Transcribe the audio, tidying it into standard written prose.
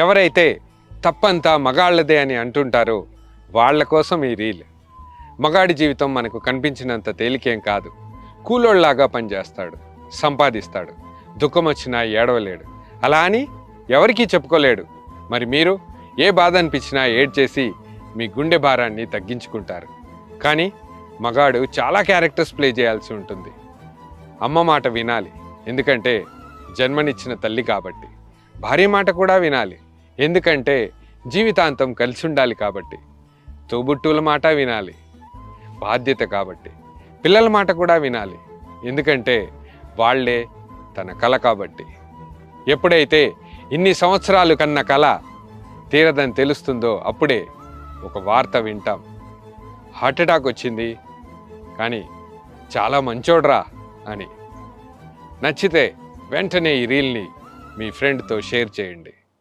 ఎవరైతే తప్పంతా మగాళ్ళదే అని అంటుంటారో వాళ్ళ కోసం ఈ రీల్. మగాడి జీవితం మనకు కనిపించినంత తేలికేం కాదు. కూలోళ్ళలాగా పనిచేస్తాడు, సంపాదిస్తాడు, దుఃఖం వచ్చినా ఏడవలేడు, అలా అని ఎవరికీ చెప్పుకోలేడు. మరి మీరు ఏ బాధ అనిపించినా ఏడ్చేసి మీ గుండె భారాన్ని తగ్గించుకుంటారు. కానీ మగాడు చాలా క్యారెక్టర్స్ ప్లే చేయాల్సి ఉంటుంది. అమ్మ మాట వినాలి, ఎందుకంటే జన్మనిచ్చిన తల్లి కాబట్టి. భార్య మాట కూడా వినాలి, ఎందుకంటే జీవితాంతం కలిసి ఉండాలి కాబట్టి. తోబుట్టువుల మాట వినాలి, బాధ్యత కాబట్టి. పిల్లల మాట కూడా వినాలి, ఎందుకంటే వాళ్ళే తన కల కాబట్టి. ఎప్పుడైతే ఇన్ని సంవత్సరాలు కన్న కల తీరదని తెలుస్తుందో అప్పుడే ఒక వార్త వింటాం. హార్ట్అటాక్ వచ్చింది, కానీ చాలా మంచోడ్రా అని. నచ్చితే వెంటనే ఈ రీల్ని మీ ఫ్రెండ్తో షేర్ చేయండి.